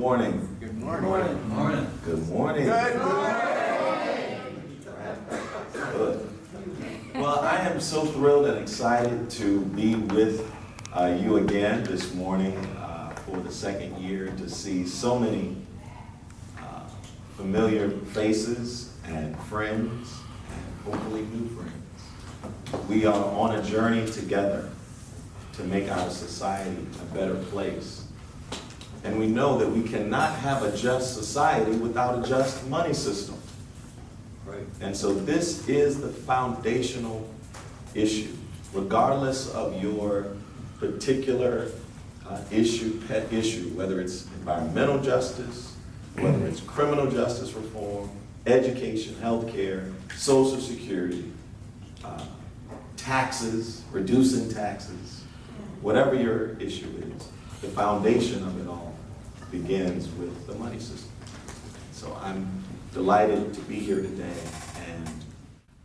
morning. Good morning. Good morning. Good morning. Good morning. Good. Well, I am so thrilled and excited to be with you again this morning for the second year, to see so many familiar faces and friends, and hopefully new friends. We are on a journey together to make our society a better place. And we know that we cannot have a just society without a just money system. Right. And so this is the foundational issue, regardless of your particular pet issue, whether it's environmental justice, whether it's criminal justice reform, education, healthcare, Social Security, taxes, reducing taxes, whatever your issue is, the foundation of it all begins with the money system. So I'm delighted to be here today, and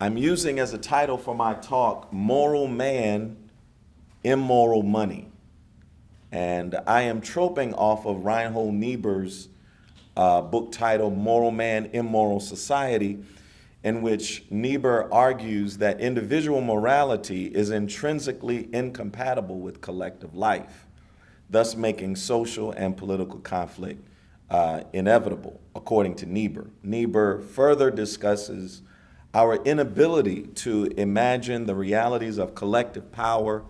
I'm using as a title for my talk, Moral Man, Immoral Money. And I am troping off of Reinhold Niebuhr's book titled Moral Man, Immoral Society, in which Niebuhr argues that individual morality is intrinsically incompatible with collective life, thus making social and political conflict inevitable, according to Niebuhr. Niebuhr further discusses our inability to imagine the realities of collective power,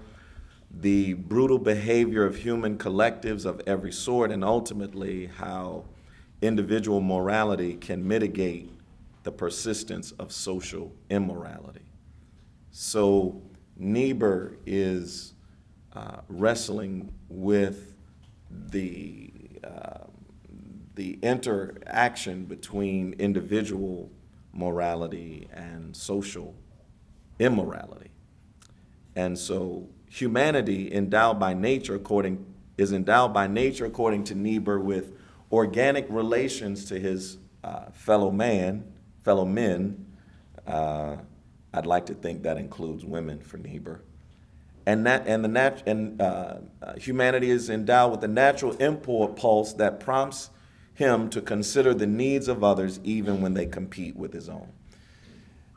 the brutal behavior of human collectives of every sort, and ultimately how individual morality can mitigate the persistence of social immorality. So Niebuhr is wrestling with the interaction between individual morality and social immorality. And so humanity is endowed by nature, according to Niebuhr, with organic relations to his fellow men. I'd like to think that includes women for Niebuhr. Humanity is endowed with a natural impulse that prompts him to consider the needs of others even when they compete with his own.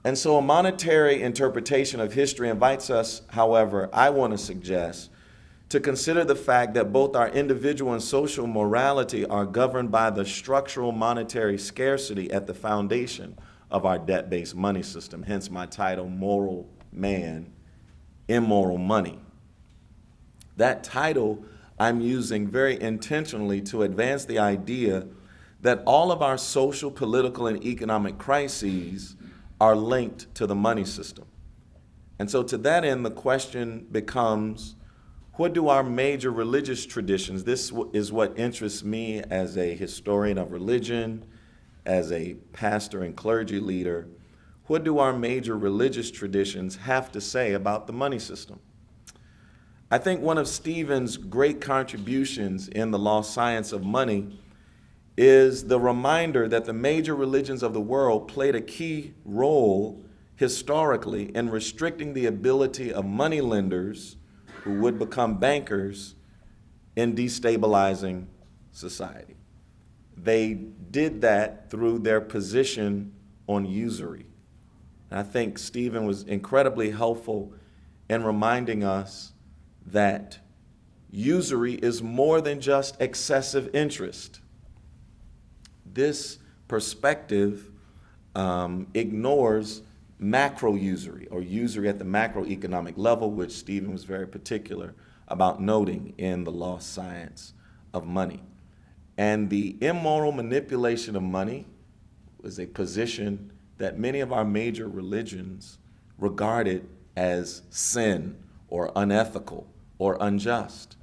And so a monetary interpretation of history invites us, however, I want to suggest, to consider the fact that both our individual and social morality are governed by the structural monetary scarcity at the foundation of our debt-based money system, hence my title, Moral Man, Immoral Money. That title I'm using very intentionally to advance the idea that all of our social, political, and economic crises are linked to the money system. And so to that end, the question becomes, what do our major religious traditions, this is what interests me as a historian of religion, as a pastor and clergy leader, what do our major religious traditions have to say about the money system? I think one of Stephen's great contributions in The Lost Science of Money is the reminder that the major religions of the world played a key role historically in restricting the ability of moneylenders who would become bankers in destabilizing society. They did that through their position on usury. And I think Stephen was incredibly helpful in reminding us that usury is more than just excessive interest. This perspective ignores macro usury, or usury at the macroeconomic level, which Stephen was very particular about noting in The Lost Science of Money. And the immoral manipulation of money was a position that many of our major religions regarded as sin or unethical or unjust.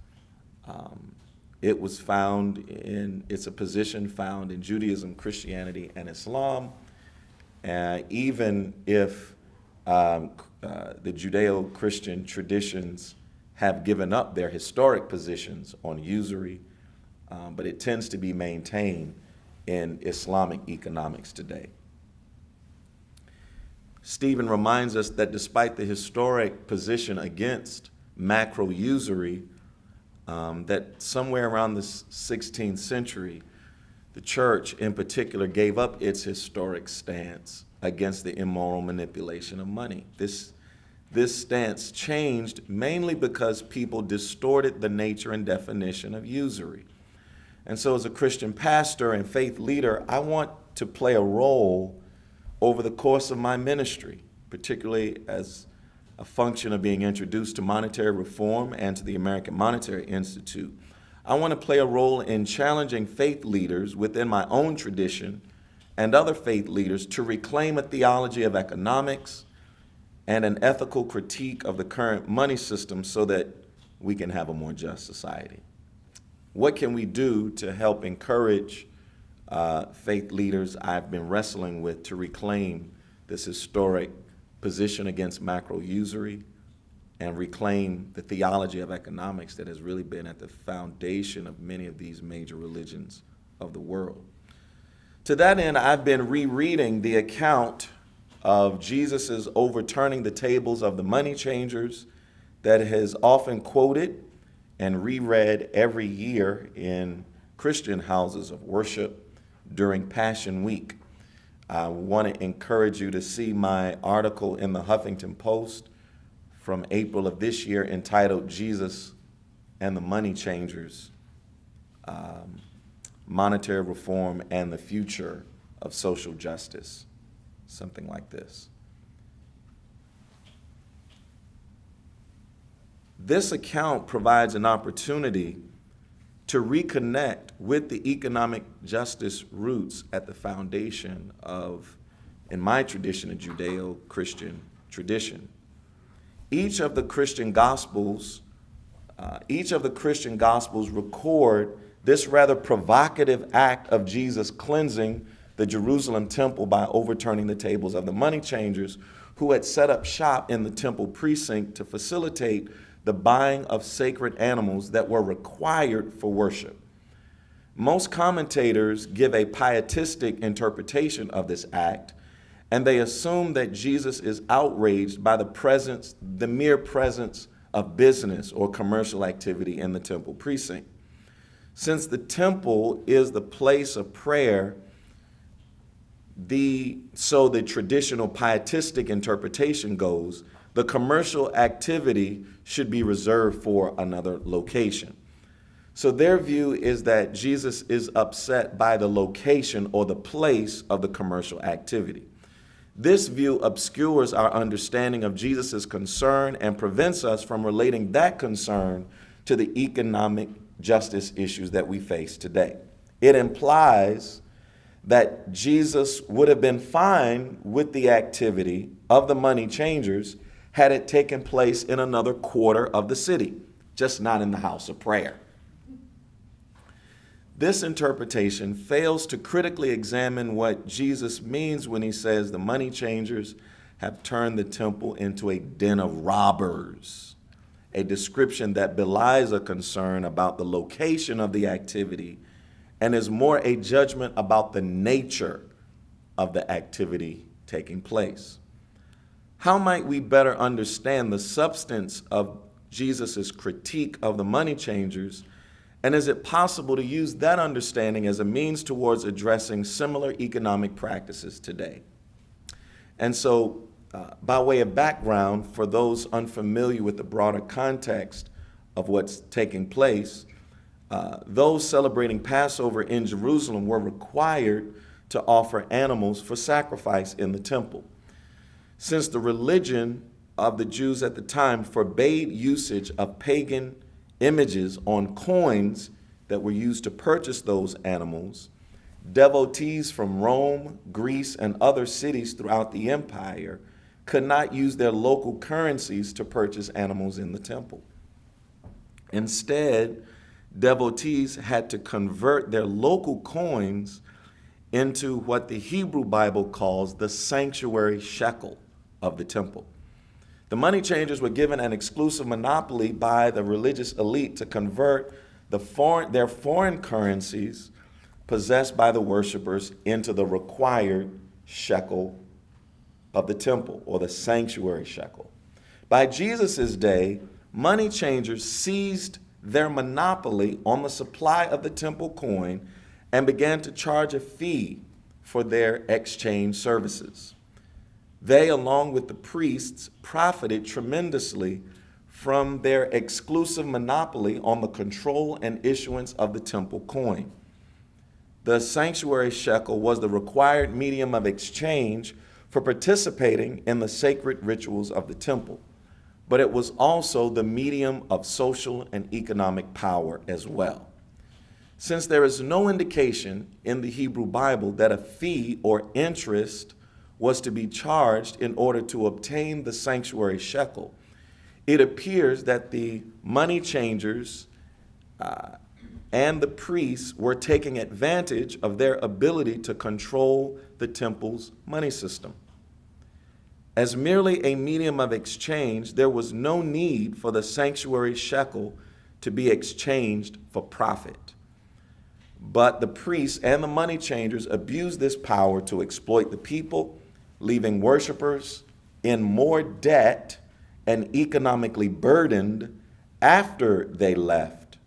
It's a position found in Judaism, Christianity, and Islam. Even if the Judeo-Christian traditions have given up their historic positions on usury, but it tends to be maintained in Islamic economics today. Stephen reminds us that despite the historic position against macro usury, that somewhere around the 16th century, the church in particular gave up its historic stance against the immoral manipulation of money. This stance changed mainly because people distorted the nature and definition of usury. And so as a Christian pastor and faith leader, I want to play a role over the course of my ministry, particularly as a function of being introduced to monetary reform and to the American Monetary Institute. I want to play a role in challenging faith leaders within my own tradition and other faith leaders to reclaim a theology of economics and an ethical critique of the current money system so that we can have a more just society. What can we do to help encourage faith leaders I've been wrestling with to reclaim this historic position against macro usury and reclaim the theology of economics that has really been at the foundation of many of these major religions of the world? To that end, I've been rereading the account of Jesus' overturning the tables of the money changers that is often quoted and reread every year in Christian houses of worship during Passion Week. I want to encourage you to see my article in the Huffington Post from April of this year entitled Jesus and the Money Changers, Monetary Reform and the Future of Social Justice, something like this. This account provides an opportunity to reconnect with the economic justice roots at the foundation of, in my tradition, a Judeo-Christian tradition. Each of the Christian Gospels record this rather provocative act of Jesus cleansing the Jerusalem temple by overturning the tables of the money changers who had set up shop in the temple precinct to facilitate the buying of sacred animals that were required for worship. Most commentators give a pietistic interpretation of this act, and they assume that Jesus is outraged by the mere presence of business or commercial activity in the temple precinct. Since the temple is the place of prayer, so the traditional pietistic interpretation goes, the commercial activity should be reserved for another location. So their view is that Jesus is upset by the location or the place of the commercial activity. This view obscures our understanding of Jesus' concern and prevents us from relating that concern to the economic justice issues that we face today. It implies that Jesus would have been fine with the activity of the money changers had it taken place in another quarter of the city, just not in the house of prayer. This interpretation fails to critically examine what Jesus means when he says the money changers have turned the temple into a den of robbers, a description that belies a concern about the location of the activity and is more a judgment about the nature of the activity taking place. How might we better understand the substance of Jesus' critique of the money changers, and is it possible to use that understanding as a means towards addressing similar economic practices today? And so, by way of background, for those unfamiliar with the broader context of what's taking place, those celebrating Passover in Jerusalem were required to offer animals for sacrifice in the temple. Since the religion of the Jews at the time forbade usage of pagan images on coins that were used to purchase those animals, devotees from Rome, Greece, and other cities throughout the empire could not use their local currencies to purchase animals in the temple. Instead, devotees had to convert their local coins into what the Hebrew Bible calls the sanctuary shekel of the temple. The money changers were given an exclusive monopoly by the religious elite to convert their foreign currencies possessed by the worshipers into the required shekel of the temple, or the sanctuary shekel. By Jesus' day, money changers seized their monopoly on the supply of the temple coin and began to charge a fee for their exchange services. They, along with the priests, profited tremendously from their exclusive monopoly on the control and issuance of the temple coin. The sanctuary shekel was the required medium of exchange for participating in the sacred rituals of the temple, but it was also the medium of social and economic power as well. Since there is no indication in the Hebrew Bible that a fee or interest was to be charged in order to obtain the sanctuary shekel, it appears that the money changers and the priests were taking advantage of their ability to control the temple's money system. As merely a medium of exchange, there was no need for the sanctuary shekel to be exchanged for profit. But the priests and the money changers abused this power to exploit the people, leaving worshipers in more debt and economically burdened after they left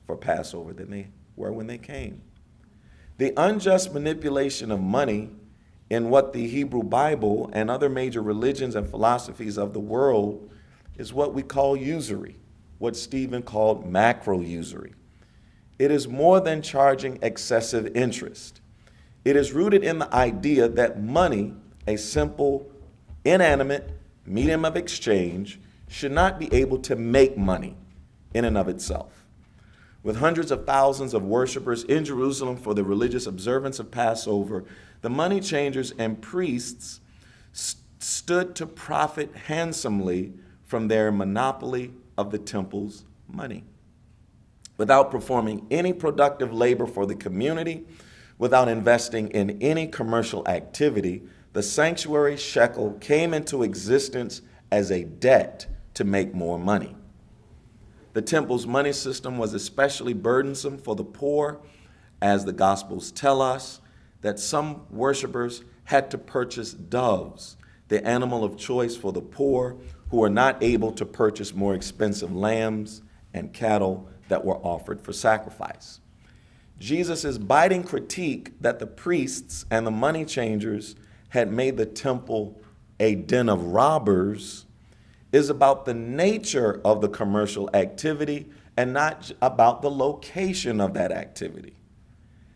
for Passover than they were when they came. The unjust manipulation of money in what the Hebrew Bible and other major religions and philosophies of the world is what we call usury, what Stephen called macro usury. It is more than charging excessive interest. It is rooted in the idea that money, a simple, inanimate medium of exchange, should not be able to make money in and of itself. With hundreds of thousands of worshipers in Jerusalem for the religious observance of Passover, the money changers and priests stood to profit handsomely from their monopoly of the temple's money. Without performing any productive labor for the community, without investing in any commercial activity, the sanctuary shekel came into existence as a debt to make more money. The temple's money system was especially burdensome for the poor, as the Gospels tell us that some worshipers had to purchase doves, the animal of choice for the poor who were not able to purchase more expensive lambs and cattle that were offered for sacrifice. Jesus' biting critique that the priests and the money changers had made the temple a den of robbers is about the nature of the commercial activity and not about the location of that activity.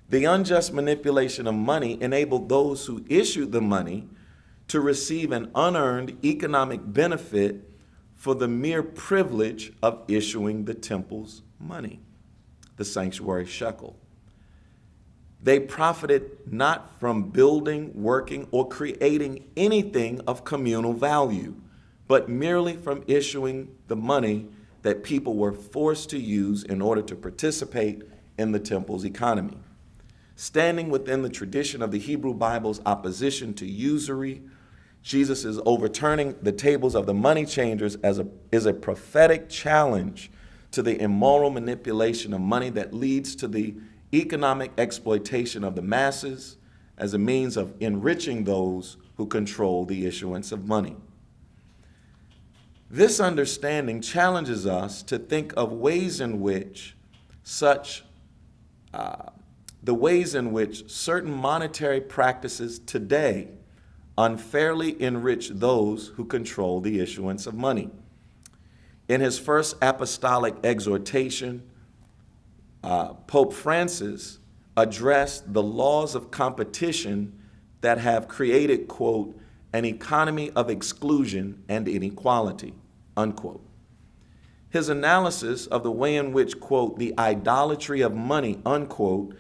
The unjust manipulation of money enabled those who issued the money to receive an unearned economic benefit for the mere privilege of issuing the temple's money, the sanctuary shekel. They profited not from building, working, or creating anything of communal value, but merely from issuing the money that people were forced to use in order to participate in the temple's economy. Standing within the tradition of the Hebrew Bible's opposition to usury, Jesus is overturning the tables of the money changers is a prophetic challenge to the immoral manipulation of money that leads to the economic exploitation of the masses as a means of enriching those who control the issuance of money. This understanding challenges us to think of ways in which certain monetary practices today unfairly enrich those who control the issuance of money. In his first apostolic exhortation, Pope Francis addressed the laws of competition that have created, quote, an economy of exclusion and inequality, unquote. His analysis of the way in which, quote, the idolatry of money, unquote,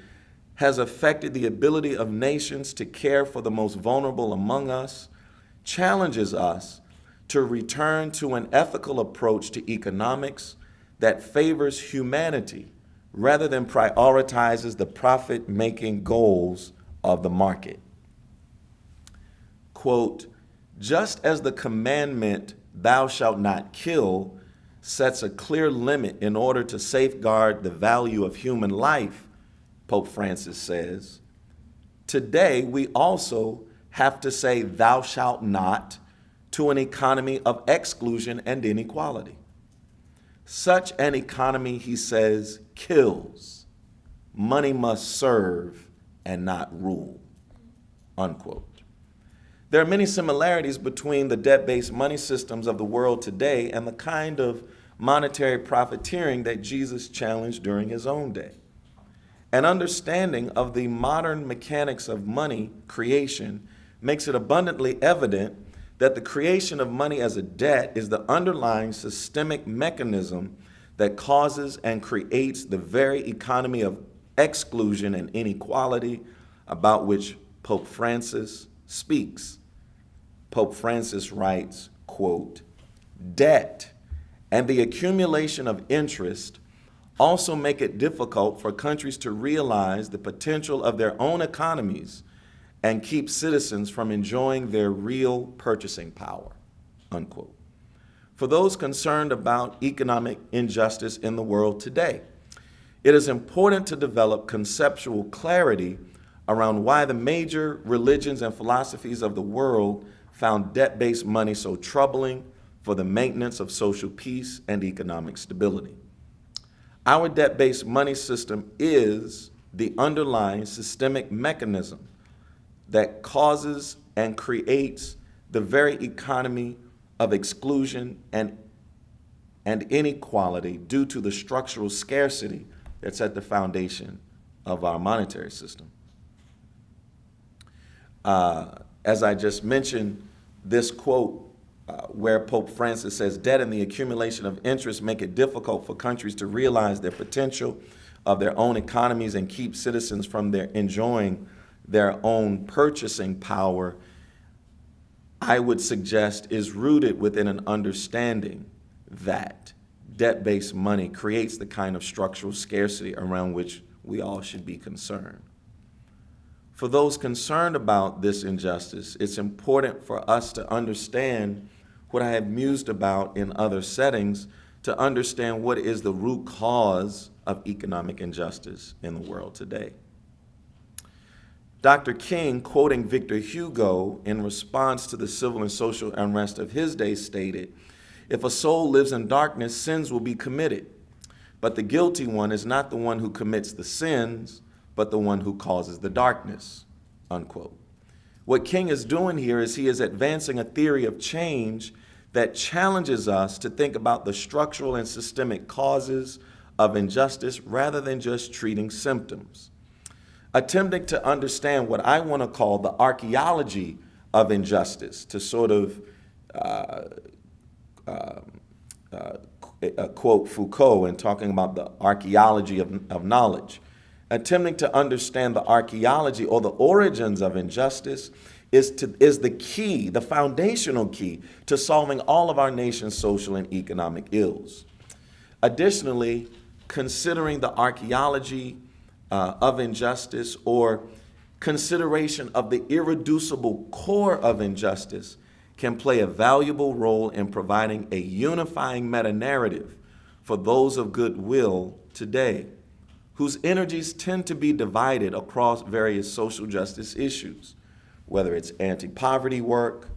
has affected the ability of nations to care for the most vulnerable among us challenges us to return to an ethical approach to economics that favors humanity rather than prioritizes the profit-making goals of the market. Quote, just as the commandment, thou shalt not kill, sets a clear limit in order to safeguard the value of human life, Pope Francis says, today we also have to say thou shalt not to an economy of exclusion and inequality. Such an economy, he says, kills. money must serve and not rule, unquote. There are many similarities between the debt-based money systems of the world today and the kind of monetary profiteering that Jesus challenged during his own day. An understanding of the modern mechanics of money creation makes it abundantly evident that the creation of money as a debt is the underlying systemic mechanism that causes and creates the very economy of exclusion and inequality about which Pope Francis speaks. Pope Francis writes, quote, "Debt and the accumulation of interest also make it difficult for countries to realize the potential of their own economies and keep citizens from enjoying their real purchasing power," unquote. For those concerned about economic injustice in the world today, it is important to develop conceptual clarity around why the major religions and philosophies of the world found debt-based money so troubling for the maintenance of social peace and economic stability. Our debt-based money system is the underlying systemic mechanism that causes and creates the very economy of exclusion and inequality due to the structural scarcity that's at the foundation of our monetary system. As I just mentioned, this quote where Pope Francis says, "Debt and the accumulation of interest make it difficult for countries to realize their potential of their own economies and keep citizens from enjoying their own purchasing power," I would suggest is rooted within an understanding that debt-based money creates the kind of structural scarcity around which we all should be concerned. For those concerned about this injustice, it's important for us to understand what I have mused about in other settings, to understand what is the root cause of economic injustice in the world today. Dr. King, quoting Victor Hugo in response to the civil and social unrest of his day, stated, "If a soul lives in darkness, sins will be committed. But the guilty one is not the one who commits the sins, but the one who causes the darkness," unquote. What King is doing here is he is advancing a theory of change that challenges us to think about the structural and systemic causes of injustice rather than just treating symptoms. Attempting to understand what I want to call the archaeology of injustice, to sort of quote Foucault in talking about the archaeology of knowledge. Attempting to understand the archaeology or the origins of injustice is the key, the foundational key to solving all of our nation's social and economic ills. Additionally, considering the archaeology of injustice, or consideration of the irreducible core of injustice, can play a valuable role in providing a unifying meta-narrative for those of goodwill today, whose energies tend to be divided across various social justice issues, whether it's anti-poverty work,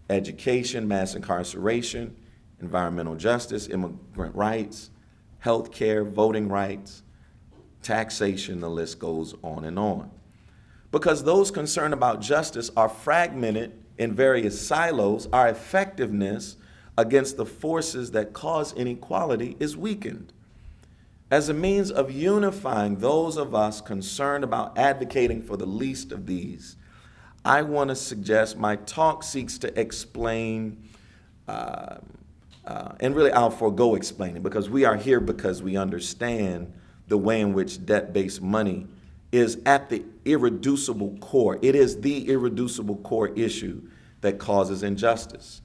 education, mass incarceration, environmental justice, immigrant rights, healthcare, voting rights, taxation, the list goes on and on. Because those concerned about justice are fragmented in various silos, our effectiveness against the forces that cause inequality is weakened. As a means of unifying those of us concerned about advocating for the least of these, I want to suggest my talk seeks to explain, and really I'll forego explaining, because we are here because we understand the way in which debt-based money is at the irreducible core. It is the irreducible core issue that causes injustice.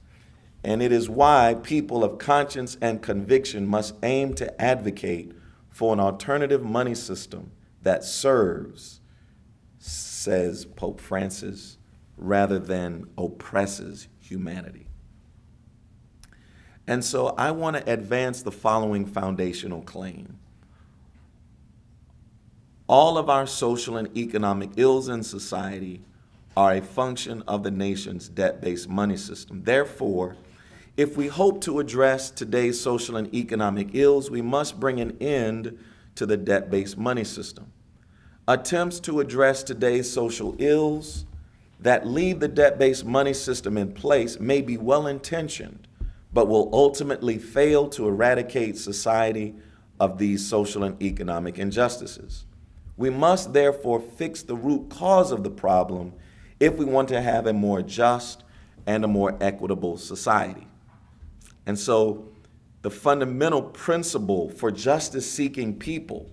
And it is why people of conscience and conviction must aim to advocate for an alternative money system that serves, says Pope Francis, rather than oppresses humanity. And so I want to advance the following foundational claim. All of our social and economic ills in society are a function of the nation's debt-based money system. Therefore, if we hope to address today's social and economic ills, we must bring an end to the debt-based money system. Attempts to address today's social ills that leave the debt-based money system in place may be well-intentioned, but will ultimately fail to eradicate society of these social and economic injustices. We must therefore fix the root cause of the problem if we want to have a more just and a more equitable society. And so the fundamental principle for justice-seeking people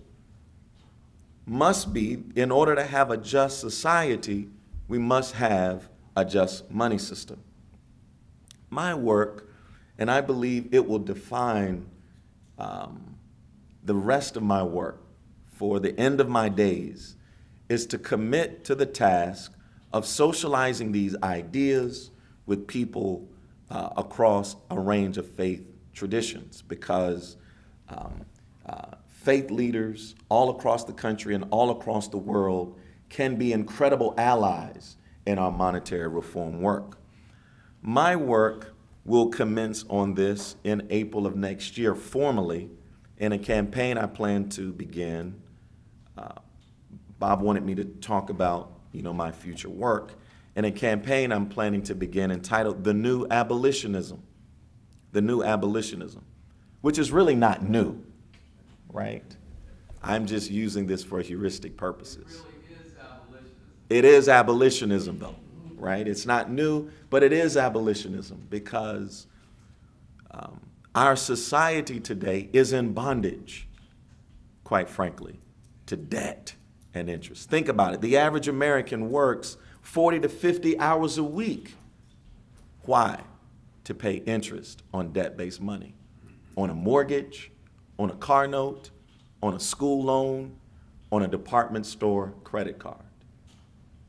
must be, in order to have a just society, we must have a just money system. My work, and I believe it will define the rest of my work for the end of my days, is to commit to the task of socializing these ideas with people across a range of faith traditions, because faith leaders all across the country and all across the world can be incredible allies in our monetary reform work. My work will commence on this in April of next year formally in a campaign I plan to begin. Bob wanted me to talk about, my future work, in a campaign I'm planning to begin entitled The New Abolitionism. The New Abolitionism, which is really not new, right? I'm just using this for heuristic purposes. It is abolitionism, though, right? It's not new, but it is abolitionism because our society today is in bondage, quite frankly, to debt and interest. Think about it. The average American works 40 to 50 hours a week. Why? To pay interest on debt-based money, on a mortgage, on a car note, on a school loan, on a department store credit card.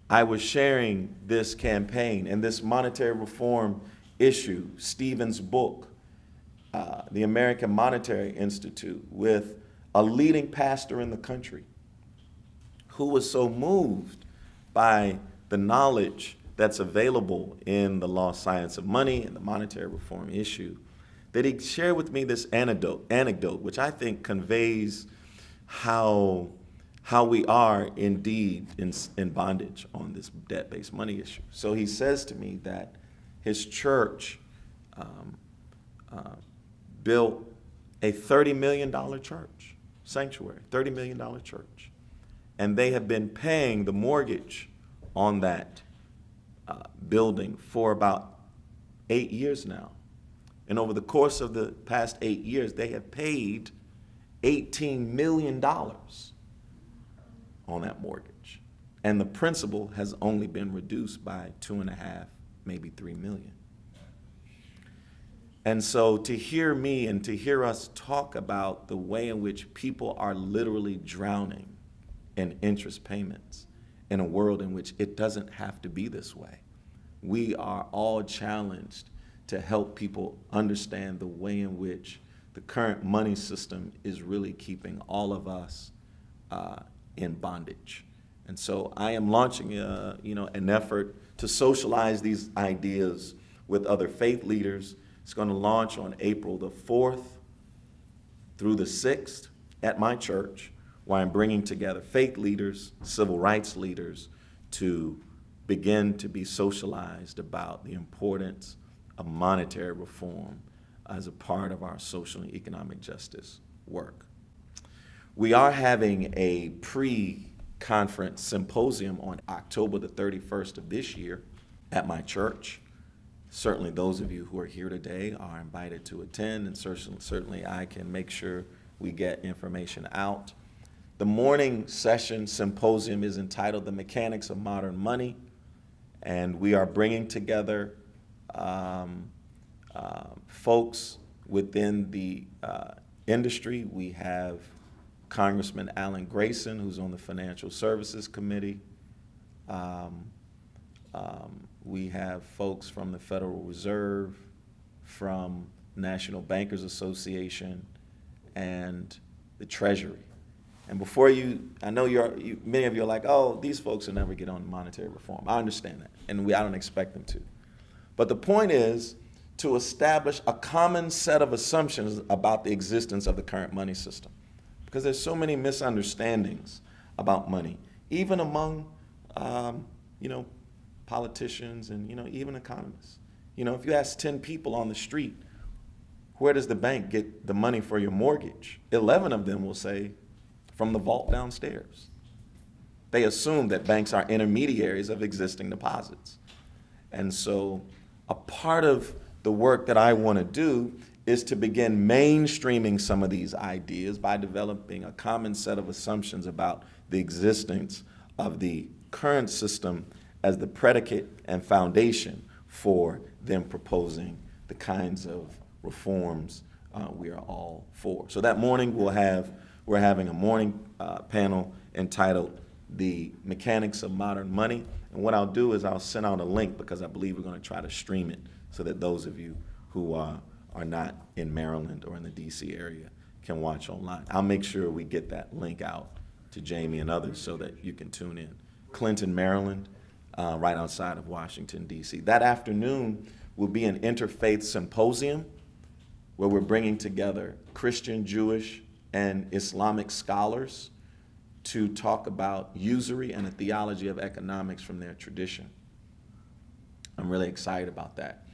I was sharing this campaign and this monetary reform issue, Stephen's book, the American Monetary Institute, with a leading pastor in the country who was so moved by the knowledge that's available in the lost science of money and the monetary reform issue, that he shared with me this anecdote, which I think conveys how we are indeed in bondage on this debt-based money issue. So he says to me that his church built a $30 million church, sanctuary, $30 million church. And they have been paying the mortgage on that building for about 8 years now. And over the course of the past 8 years, they have paid $18 million on that mortgage. And the principal has only been reduced by 2.5, maybe 3 million. And so to hear me and to hear us talk about the way in which people are literally drowning in interest payments in a world in which it doesn't have to be this way. We are all challenged to help people understand the way in which the current money system is really keeping all of us in bondage. And so I am launching an effort to socialize these ideas with other faith leaders. It's going to launch on April the 4th through the 6th at my church, where I'm bringing together faith leaders, civil rights leaders, to begin to be socialized about the importance of monetary reform as a part of our social and economic justice work. We are having a pre-conference symposium on October the 31st of this year at my church. Certainly those of you who are here today are invited to attend, and certainly I can make sure we get information out. The morning session symposium is entitled The Mechanics of Modern Money, and we are bringing together folks within the industry. We have Congressman Alan Grayson, who's on the Financial Services Committee. We have folks from the Federal Reserve, from National Bankers Association, and the Treasury. And before I know many of you are like, oh, these folks will never get on monetary reform. I understand that, and I don't expect them to. But the point is to establish a common set of assumptions about the existence of the current money system. because there's so many misunderstandings about money, even among, politicians and, even economists. If you ask 10 people on the street, where does the bank get the money for your mortgage? 11 of them will say, from the vault downstairs. They assume that banks are intermediaries of existing deposits. And so a part of the work that I want to do is to begin mainstreaming some of these ideas by developing a common set of assumptions about the existence of the current system as the predicate and foundation for them proposing the kinds of reforms we are all for. So that morning we're having a morning panel entitled The Mechanics of Modern Money. And what I'll do is I'll send out a link, because I believe we're going to try to stream it so that those of you who are not in Maryland or in the DC area can watch online. I'll make sure we get that link out to Jamie and others so that you can tune in. Clinton, Maryland, right outside of Washington, DC. That afternoon will be an interfaith symposium where we're bringing together Christian, Jewish, and Islamic scholars to talk about usury and a theology of economics from their tradition. I'm really excited about that.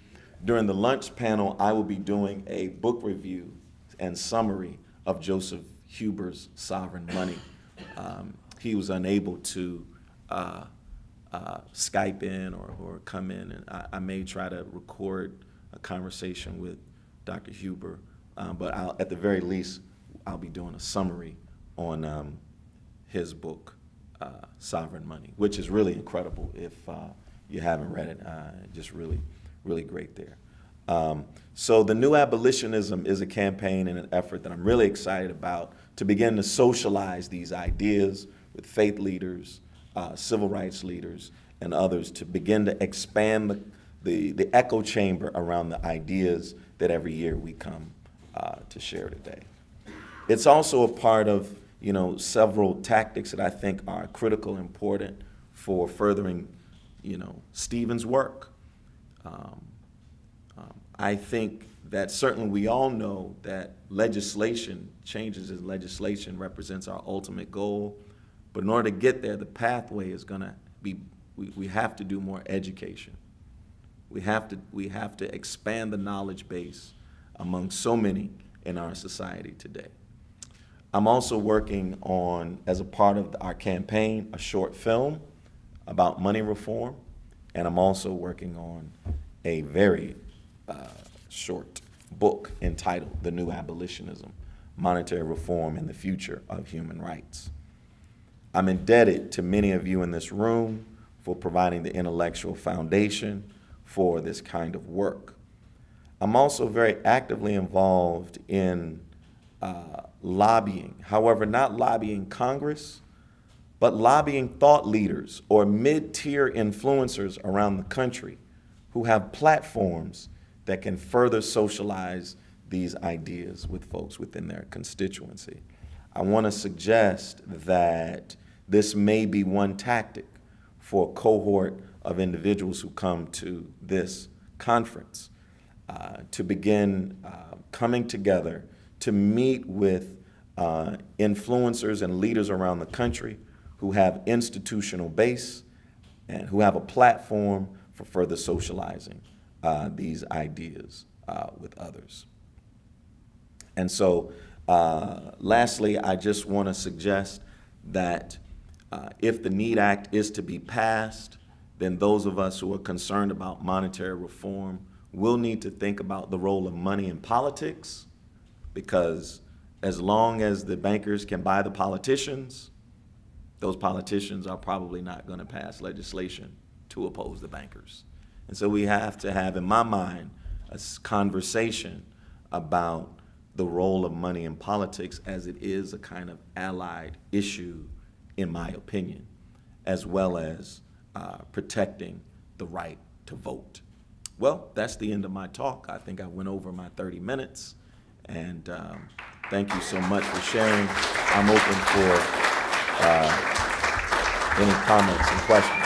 During the lunch panel, I will be doing a book review and summary of Joseph Huber's Sovereign Money. He was unable to Skype in or come in, and I may try to record a conversation with Dr. Huber, but at the very least, I'll be doing a summary on his book, Sovereign Money, which is really incredible if you haven't read it. Just really, really great there. So the New Abolitionism is a campaign and an effort that I'm really excited about to begin to socialize these ideas with faith leaders, civil rights leaders, and others to begin to expand the echo chamber around the ideas that every year we come to share today. It's also a part of several tactics that I think are critical and important for furthering Stephen's work. I think that certainly we all know that changes in legislation represents our ultimate goal. But in order to get there, the pathway is going to be, we have to do more education. We have to expand the knowledge base among so many in our society today. I'm also working on, as a part of our campaign, a short film about money reform, and I'm also working on a very short book entitled The New Abolitionism, Monetary Reform and the Future of Human Rights. I'm indebted to many of you in this room for providing the intellectual foundation for this kind of work. I'm also very actively involved in lobbying, however, not lobbying Congress, but lobbying thought leaders or mid-tier influencers around the country who have platforms that can further socialize these ideas with folks within their constituency. I want to suggest that this may be one tactic for a cohort of individuals who come to this conference to begin coming together to meet with influencers and leaders around the country who have institutional base and who have a platform for further socializing these ideas with others. And so, lastly, I just want to suggest that if the NEAT Act is to be passed, then those of us who are concerned about monetary reform will need to think about the role of money in politics, because as long as the bankers can buy the politicians, those politicians are probably not going to pass legislation to oppose the bankers. And so we have to have, in my mind, a conversation about the role of money in politics, as it is a kind of allied issue, in my opinion, as well as protecting the right to vote. Well, that's the end of my talk. I think I went over my 30 minutes, and thank you so much for sharing. I'm open for any comments and questions.